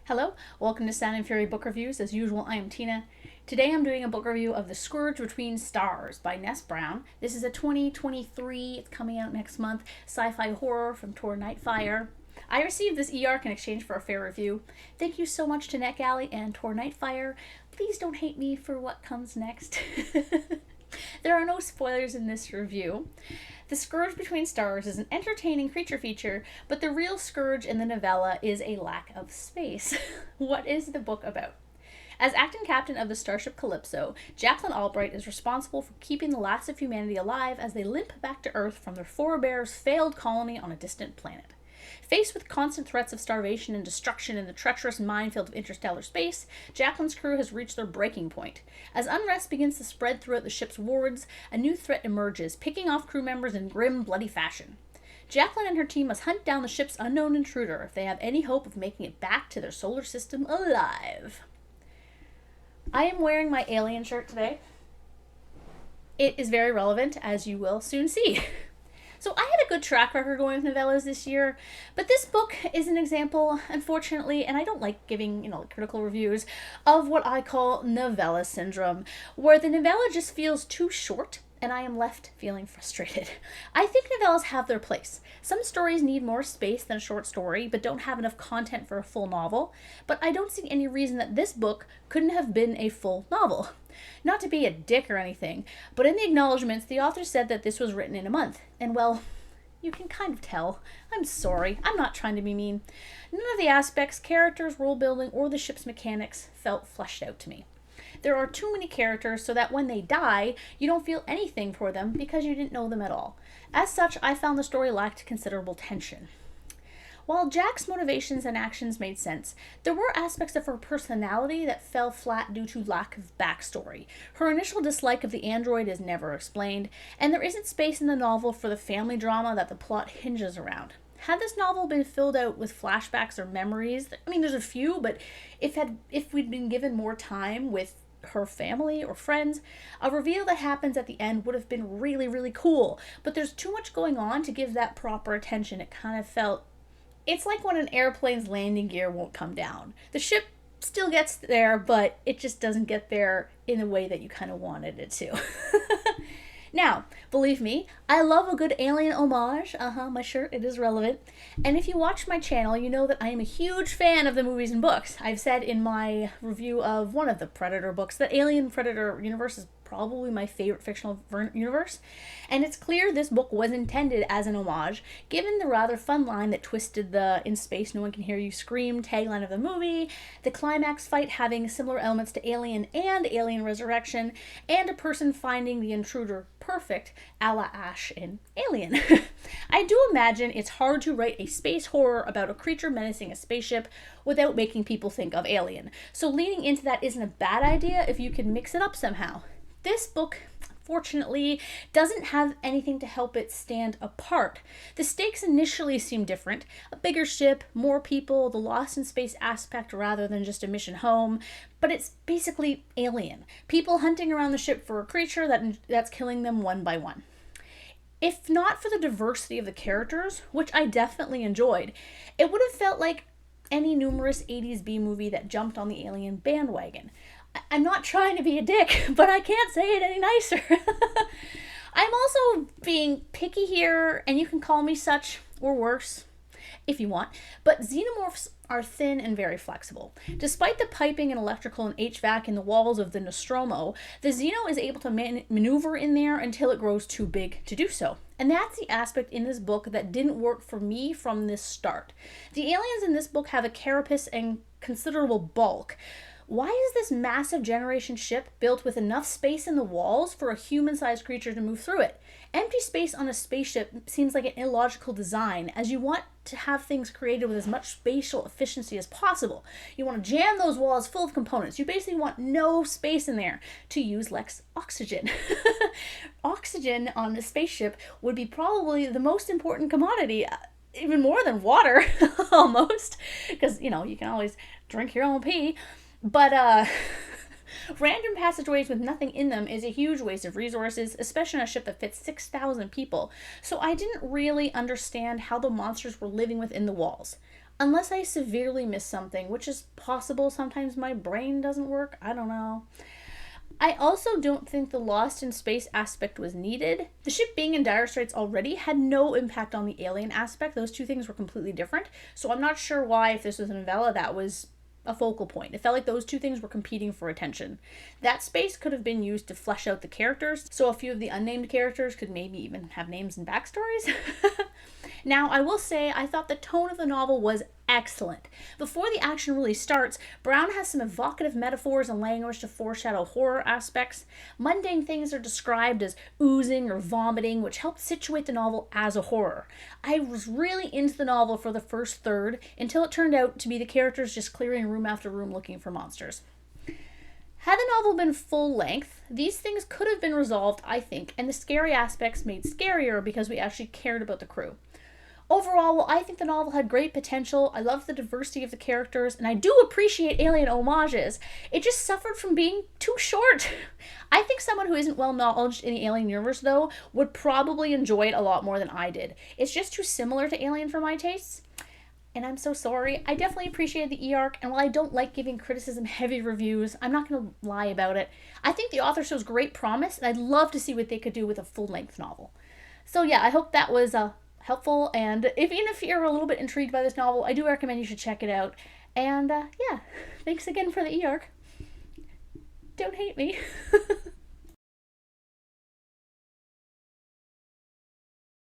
Hello, welcome to Sound and Fury Book Reviews. As usual, I am Tina. Today I'm doing a book review of The Scourge Between Stars by Ness Brown. This is a 2023, it's coming out next month, sci-fi horror from Tor Nightfire. I received this e-arc in exchange for a fair review. Thank you so much to NetGalley and Tor Nightfire. Please don't hate me for what comes next. There are no spoilers in this review. The Scourge Between Stars is an entertaining creature feature, but the real scourge in the novella is a lack of space. What is the book about? As acting captain of the starship Calypso, Jacqueline Albright is responsible for keeping the last of humanity alive as they limp back to Earth from their forebears' failed colony on a distant planet. Faced with constant threats of starvation and destruction in the treacherous minefield of interstellar space, Jacqueline's crew has reached their breaking point. As unrest begins to spread throughout the ship's wards, a new threat emerges, picking off crew members in grim, bloody fashion. Jacqueline and her team must hunt down the ship's unknown intruder if they have any hope of making it back to their solar system alive. I am wearing my alien shirt today. It is very relevant, as you will soon see. So I had a good track record going with novellas this year, but this book is an example, unfortunately, and I don't like giving, critical reviews, of what I call novella syndrome, where the novella just feels too short and I am left feeling frustrated. I think novellas have their place. Some stories need more space than a short story, but don't have enough content for a full novel, but I don't see any reason that this book couldn't have been a full novel. Not to be a dick or anything, but in the acknowledgements, the author said that this was written in a month. And well, you can kind of tell. I'm sorry. I'm not trying to be mean. None of the aspects, characters, world building, or the ship's mechanics felt fleshed out to me. There are too many characters so that when they die, you don't feel anything for them because you didn't know them at all. As such, I found the story lacked considerable tension. While Jack's motivations and actions made sense, there were aspects of her personality that fell flat due to lack of backstory. Her initial dislike of the android is never explained, and there isn't space in the novel for the family drama that the plot hinges around. Had this novel been filled out with flashbacks or memories, there's a few, but if we'd been given more time with her family or friends, a reveal that happens at the end would have been really, really cool. But there's too much going on to give that proper attention. It kind of felt... It's like when an airplane's landing gear won't come down. The ship still gets there, but it just doesn't get there in a way that you kind of wanted it to. Now, believe me, I love a good alien homage. My shirt, it is relevant. And if you watch my channel, you know that I am a huge fan of the movies and books. I've said in my review of one of the Predator books that Alien Predator universe is probably my favorite fictional universe. And it's clear this book was intended as an homage, given the rather fun line that twisted the "in space no one can hear you scream" tagline of the movie, the climax fight having similar elements to Alien and Alien Resurrection, and a person finding the intruder perfect, a la Ash in Alien. I do imagine it's hard to write a space horror about a creature menacing a spaceship without making people think of Alien. So leaning into that isn't a bad idea if you can mix it up somehow. This book, fortunately, doesn't have anything to help it stand apart. The stakes initially seem different. A bigger ship, more people, the lost in space aspect rather than just a mission home. But it's basically Alien. People hunting around the ship for a creature that's killing them one by one. If not for the diversity of the characters, which I definitely enjoyed, it would have felt like any numerous 80s B movie that jumped on the Alien bandwagon. I'm not trying to be a dick, but I can't say it any nicer. I'm also being picky here, and you can call me such, or worse, if you want, but xenomorphs are thin and very flexible. Despite the piping and electrical and HVAC in the walls of the Nostromo, the Xeno is able to maneuver in there until it grows too big to do so. And that's the aspect in this book that didn't work for me from this start. The aliens in this book have a carapace and considerable bulk. Why is this massive generation ship built with enough space in the walls for a human-sized creature to move through it? Empty space on a spaceship seems like an illogical design, as you want to have things created with as much spatial efficiency as possible. You want to jam those walls full of components. You basically want no space in there to use less oxygen. Oxygen on a spaceship would be probably the most important commodity, even more than water, almost, because, you can always drink your own pee. But random passageways with nothing in them is a huge waste of resources, especially on a ship that fits 6,000 people. So I didn't really understand how the monsters were living within the walls. unless I severely miss something, which is possible. Sometimes my brain doesn't work. I don't know. I also don't think the Lost in Space aspect was needed. The ship being in dire straits already had no impact on the alien aspect. Those two things were completely different. So I'm not sure why, if this was a novella, that was a focal point. It felt like those two things were competing for attention. That space could have been used to flesh out the characters, so a few of the unnamed characters could maybe even have names and backstories. Now, I will say, I thought the tone of the novel was excellent. Before the action really starts, Brown has some evocative metaphors and language to foreshadow horror aspects. Mundane things are described as oozing or vomiting, which helped situate the novel as a horror. I was really into the novel for the first third, until it turned out to be the characters just clearing room after room looking for monsters. Had the novel been full length, these things could have been resolved, I think, and the scary aspects made scarier because we actually cared about the crew. Overall, while I think the novel had great potential, I love the diversity of the characters, and I do appreciate alien homages, it just suffered from being too short. I think someone who isn't well knowledged in the Alien universe, though, would probably enjoy it a lot more than I did. It's just too similar to Alien for my tastes. And I'm so sorry. I definitely appreciated the e-arc, and while I don't like giving criticism heavy reviews, I'm not going to lie about it. I think the author shows great promise, and I'd love to see what they could do with a full-length novel. So yeah, I hope that was helpful, and even if you're a little bit intrigued by this novel, I do recommend you should check it out. And yeah, thanks again for the e-arc. Don't hate me.